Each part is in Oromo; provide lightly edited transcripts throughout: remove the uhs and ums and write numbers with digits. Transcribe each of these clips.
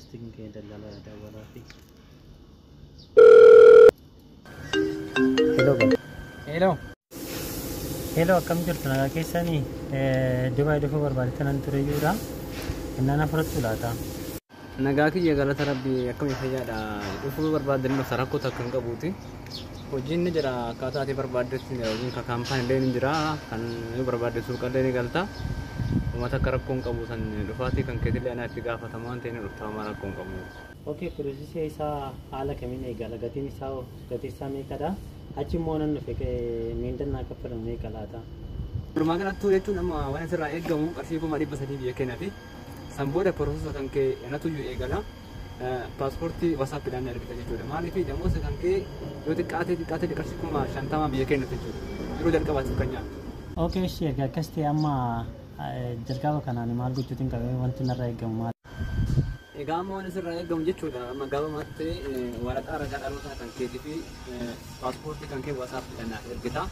posting ke dalala dawala fi. Hello ba. Hello. Hello akkam jirtu nagaa keessanii Dubai dhufuu barbaadatan ture yuudha. Innaan afuratu laata. Nagaa kiyya galata rabbii akkam fayyaadha. Dhufuu barbaadan nuuf rakkoo takka hin qabuuti. Hojiin ni jira akkaataa ati barbaaddetti hojiin ka kaampaan illee ni jira kan barbaadde suuqa illee ni galta. Uummata akka rakkoo hin qabu san dhufaatii kan keetillee anaa itti gaafatamaa waan ta'e ni dhuftamaa rakkoo hin qabu. Okay, pirosesii isaa haala kamiin eegala? Gatiin isaa meeqadha? Achi immoo nan dhufe miindaan naa kaffalan meeqa laata? Walumaa galatti jechuun amma waan asirraa eegamu qarshii 300 biyya keenyaati. San booda pirosesii kan kee anatu eegala. Paaspoortii WhatsAppidhaan argita jechuudha. Maaliif damoosa kan kee yoo xiqqaatee qarshii 50 biyya keenyaati jechuudha. Yeroo jalqabaatiif kan nyaatu. Okay, ishee akkas ta'e amma jalqaba kanaan maal gochuutiin qabee wanti narraa eegamu maal? Egaa amma waan asirraa eegamu jechuudha. Amma gabaamaatti waraqaa ragaa dhalootaa kan keetii fi paaspoortii kan kee WhatsAppidhaan ergita.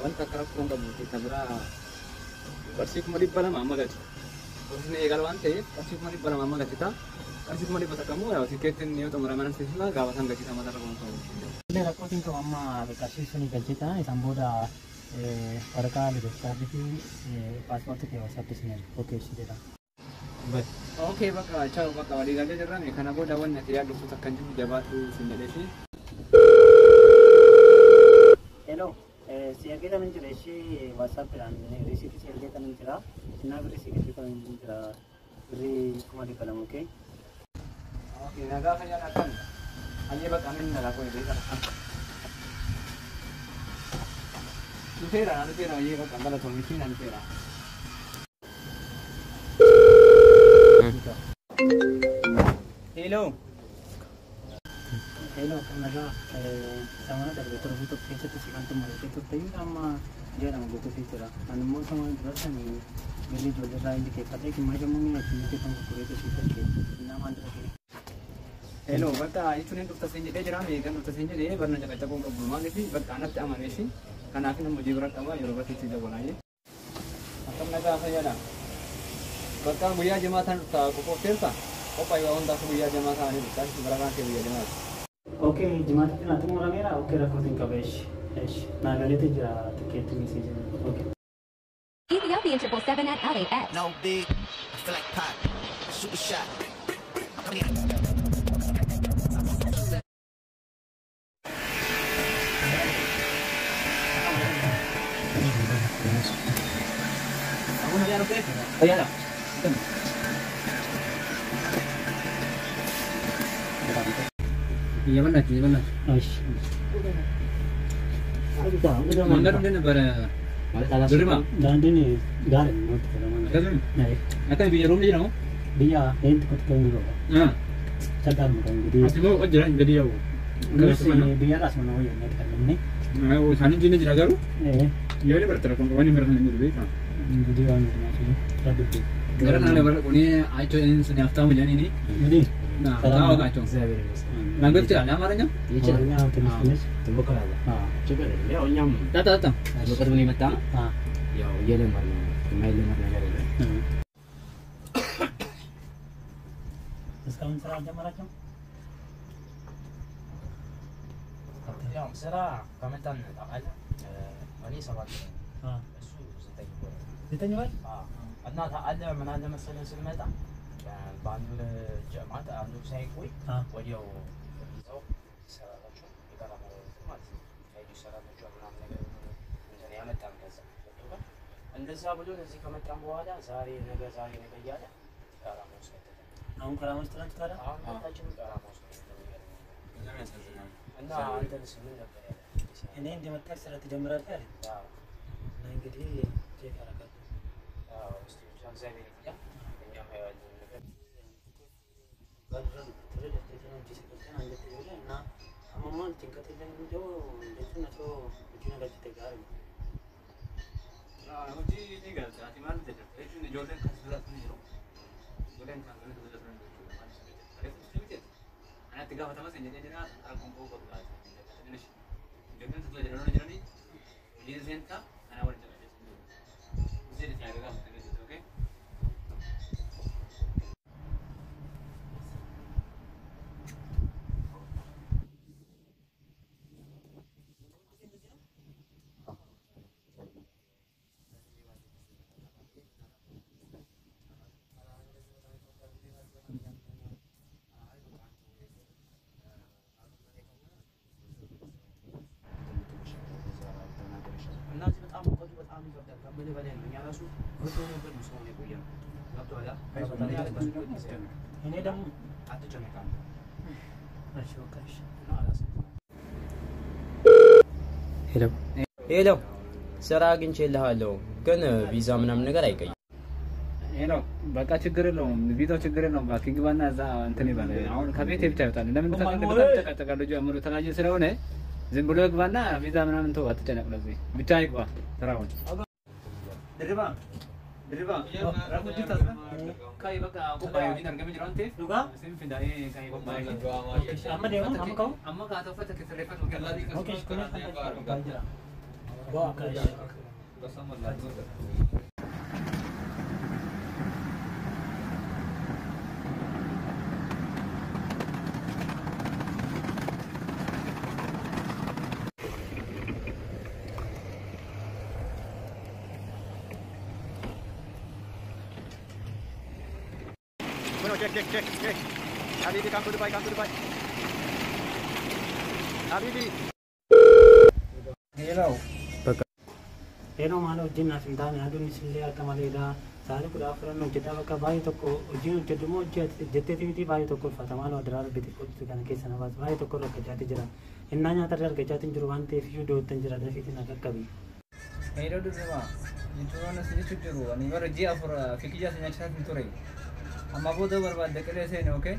Wanta akka rakkoo hin qabu kan biraa qarshii 200 amma gati. Hojiin eegala waan ta'eef qarshii 200 amma gatita. Qarshii 100 takkamuu yaa tikeettiin yoo xumuraman sisila gaafatan gatita mata rakkoo hin qabu. Illee rakkootiin qabu amma qarshii sunii galchita isaan booda waraqaa liqeessaatii fi paaspoortii kee WhatsAppii sin erga. Okay, ishee Okay, bakka ciao bakka walii galee jirran kana booda wanni ati yaaddu takka jiru jabaatu sin jedhee fi Hello, si ergeta min jira ishee WhatsAppidhaan risiitii si ergeta min jira. Sinaa birrii si ergeta min jira. Birrii 200 okay? Okay, nagaa fayyaadha kan hanyee bakka min nagaa koyi beekara. Nufeera hanyee bakka galatoomii fi nufeera. Hello. Hello, nagaa samana darbe ture butuuf keessatti si kan tummalatee turte yoo amma jedhama butuuf jira. Ani immoo sama duratanii birrii ijoollee irraa inni keeffatee kimmaasha muumii achiin keessan gurgureetu si tolchee namaan dura kee. Hello, bakka jechuun hin dhufta siin jedhee jira meeqan dhufta siin jedhee barna caqacaquu hin qabu maaliif bakka anatti amanee fi kanaaf nama hojii bira qaba yeroo bakkeetti dabalaa. Akkam nagaa fayyaadha. Bakka guyyaa jimaataan dhufta qophoofteerta qophaa yoo hundaaf guyyaa jimaataa ni dhufta barakaan kee guyyaa jimaata. Okay, jimaatti natti murameera. Okay, rakkootiin qabeesh. Naagaleetti jira tikeetti meeseejii. Okay. Ethiopian 777 at LAX. No big, I feel like pop, super shot. Come here. Aku nak jalan ke? Ayah dah. Iya benar, iya benar. Aish. Mangga tu dia ber. Dari mana? Daandii ni gaari namatti fayyadaman. Kan? Akan biar rumah je, no? Biyya eentu kotti kan jiru. Saddaan mukaan gadi. Asii moo jiran gadi yaa'u. Biyya laas mana wayyaa natti fayyadamne. Isaanii jireenya jira garuu. Yoo ni bartara kun waan hin baratan hin jiru beekaa. Gadi waan jiru rabbi. Gara naan bara kuni acho ini seni hafta mujani ni. Gadi. Nah, tahu acho. Nanggut cila amarnya? Iya cila. Tulis. Tunggu kalau coba deh, ya onyam. Datang. Bukan ini matang. Ya, iya deh mana, main lemah negara deh. Sekarang serah jam berapa? اليوم سرعة كمان أقل ولي 7 بس زتين كور زتين كور؟ أنا أقل من هذا مثلا سلمتا بعد الجامعة عنده سايق وي وديو بيزو سرعة يقرأ ما هيجي سرعة شو من عمله من زمان متى كذا እንደዛ ብሎ እዚህ ከመጣን በኋላ ዛሬ ነገ እያለ ቀራሞስ አሁን ቀራሞስ ትናንት ታዲያ አሁን ታችን ቀራሞስ እና አንተስ ምን ነበር ያለ እኔ እንደመጣች ስራ ትጀምራለህ አይደል? እና እንግዲህ ቼክ አደረጋለሁ። እስቲ እግዚአብሔር ይመስገን እኛም ያለው ነገር ባድረን ትረዳለህ እንጂ ሲከተና አንተ ይወለ እና አማማን ጭንቀት የለም እንደው እንደሱ ነው እጁ ነገር ተጋር ሁጂ ይጋል አቲ ማለት ነው እጁ ጆርዳን ካስብራት ነው ጆርዳን ካስብራት ነው أنا تجاه تماس إن جدنا أركم فوق الطاولة. ليش؟ جدنا تطلع جرنا جراني. وجين زينتا أنا أول جرنا. زين في عرقة أوكي. ራሱ ብዙ ነገር ነው ሰው የቆየ ነው ገብቶሃል እኔ ደግሞ አትጨነቃም እሺ በቃ እሺ ሄሎ ሄሎ ስራ አግኝቼልሃለሁ ግን ቪዛ ምናምን ነገር አይቀይም ሄሎ በቃ ችግር የለውም ቪዛው ችግር የለውም ባክ ግባና እዛ እንትን ይባል አሁን ከቤት ብቻ ይወጣል ለምን ተቀጠቀ ልጅ አምሮ ተላጀ ስለሆነ ዝም ብሎ ግባና ቪዛ ምናምን ተው አትጨነቅ ለዚህ ብቻ ይግባ ስራውን ድርባ ረኩት ታስና ካይ በቃ ቆባዩ ዲነር ገመጅ ራንቴ ዱጋ ሲምፍንዳ ካይ ቆባዩ amma deemu amma kau amma ka tawfata ke telefon kalladi ka okay kuna go akash Bueno, check. Habibi, come to Dubai. Habibi. Hello. Hello, maalo jinna sindane adun isle akamaleda saari kuda afran no jeta baka bhai tokko ujin jedmo jette titi bhai tokko fatamalo adrar biti ko kana kesana bas bhai tokko rakka jati jira inna nya tar rakka jati jiru wante fiu do tan jira da fitina kakkabi Hello, Dubai. Insurana sini chujiru ani bar ji afra fikija senya chat ntore amma bodo barbad de kale se ne okay